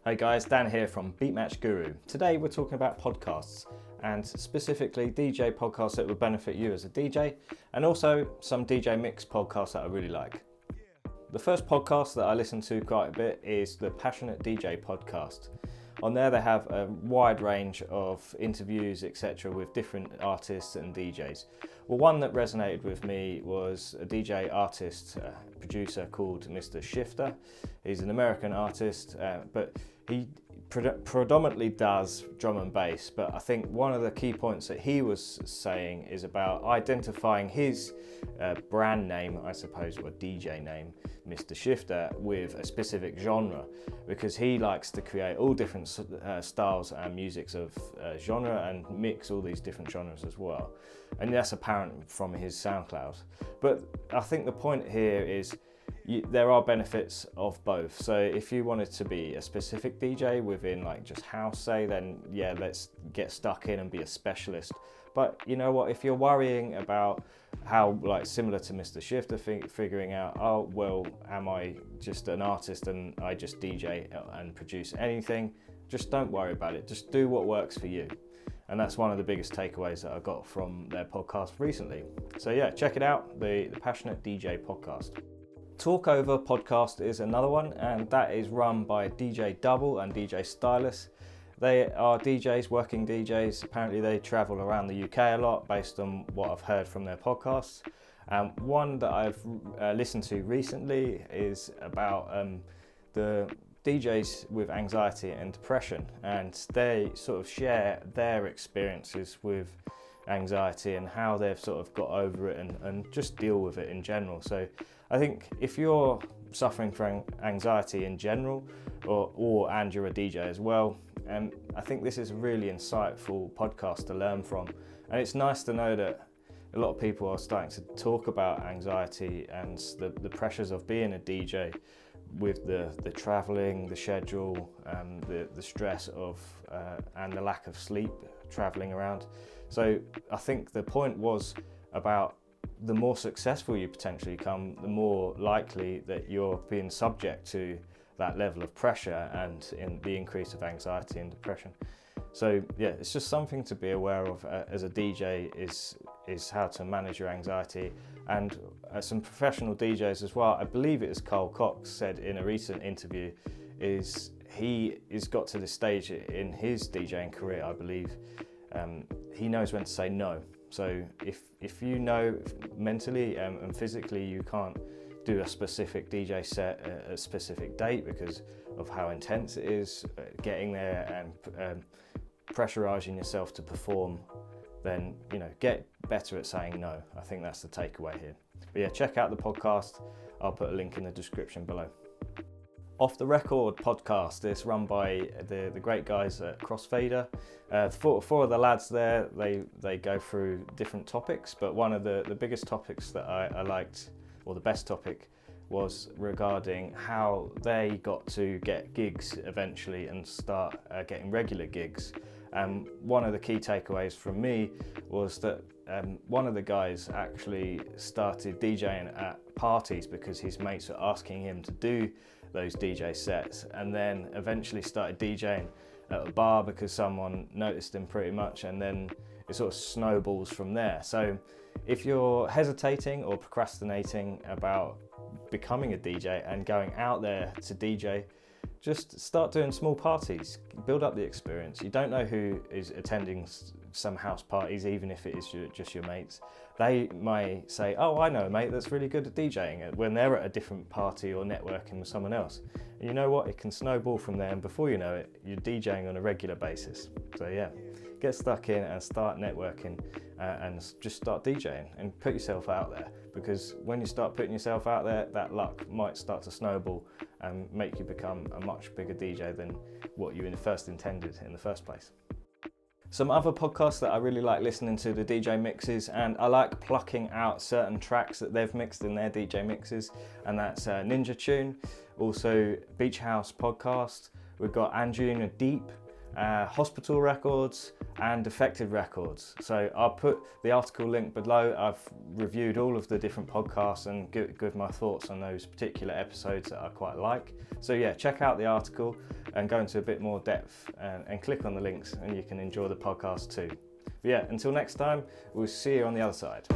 Hey guys, Dan here from Beat Match Guru. Today we're talking about podcasts and specifically DJ podcasts that would benefit you as a DJ and also some DJ mix podcasts that I really like. The first podcast that I listen to quite a bit is the Passionate DJ podcast. On there they have a wide range of interviews, etc. with different artists and DJs. Well, one that resonated with me was a DJ artist, producer called Mr. Shifter. He's an American artist, but he predominantly does drum and bass, but I think one of the key points that he was saying is about identifying his brand name, I suppose, or DJ name, Mr. Shifter, with a specific genre, because he likes to create all different styles and musics of genre and mix all these different genres as well. And that's apparent from his SoundCloud. But I think the point here is there are benefits of both. So if you wanted to be a specific DJ within like just house, say, then yeah, let's get stuck in and be a specialist. But you know what, if you're worrying about how, like similar to Mr. Shifter, figuring out, oh, well, am I just an artist and I just DJ and produce anything? Just don't worry about it. Just do what works for you. And that's one of the biggest takeaways that I got from their podcast recently. So yeah, check it out, the Passionate DJ podcast. Talkover podcast is another one, and that is run by DJ Double and DJ Stylus. They are DJs, working DJs. Apparently they travel around the UK a lot based on what I've heard from their podcasts. One that I've listened to recently is about the DJs with anxiety and depression, and they sort of share their experiences with anxiety and how they've sort of got over it and just deal with it in general. So I think if you're suffering from anxiety in general and you're a DJ as well, I think this is a really insightful podcast to learn from. And it's nice to know that a lot of people are starting to talk about anxiety and the pressures of being a DJ with the traveling, the schedule, the stress of and the lack of sleep traveling around. So I think the point was about the more successful you potentially become, the more likely that you're being subject to that level of pressure and in the increase of anxiety and depression. So yeah, it's just something to be aware of as a DJ is how to manage your anxiety. And some professional DJs as well, I believe it is Carl Cox, said in a recent interview, is he has got to this stage in his DJing career, I believe, he knows when to say no. So if you know mentally and physically you can't do a specific DJ set at a specific date because of how intense it is, getting there and pressurizing yourself to perform, then get better at saying no. I think that's the takeaway here. But yeah, check out the podcast. I'll put a link in the description below. Off the Record podcast is run by the great guys at Crossfader. Four of the lads there, they go through different topics, but one of the biggest topics that I liked, or the best topic, was regarding how they got to get gigs eventually and start getting regular gigs. One of the key takeaways from me was that one of the guys actually started DJing at parties because his mates were asking him to do those DJ sets, and then eventually started DJing at a bar because someone noticed him pretty much, and then it sort of snowballs from there. So if you're hesitating or procrastinating about becoming a DJ and going out there to DJ, just start doing small parties, build up the experience. You don't know who is attending some house parties, even if it is just your mates. They may say, oh, I know a mate that's really good at DJing, when they're at a different party or networking with someone else. And you know what, it can snowball from there, and before you know it, you're DJing on a regular basis. So yeah, get stuck in and start networking and just start DJing and put yourself out there, because when you start putting yourself out there, that luck might start to snowball and make you become a much bigger DJ than what you first intended in the first place. Some other podcasts that I really like listening to, the DJ mixes, and I like plucking out certain tracks that they've mixed in their DJ mixes, and that's Ninja Tune, also Beach House Podcast. We've got Anjuna Deep, hospital records and defective records. So I'll put the article link below. I've reviewed all of the different podcasts and give my thoughts on those particular episodes that I quite like. So yeah, check out the article and go into a bit more depth and click on the links, and you can enjoy the podcast too. But yeah, until next time, we'll see you on the other side.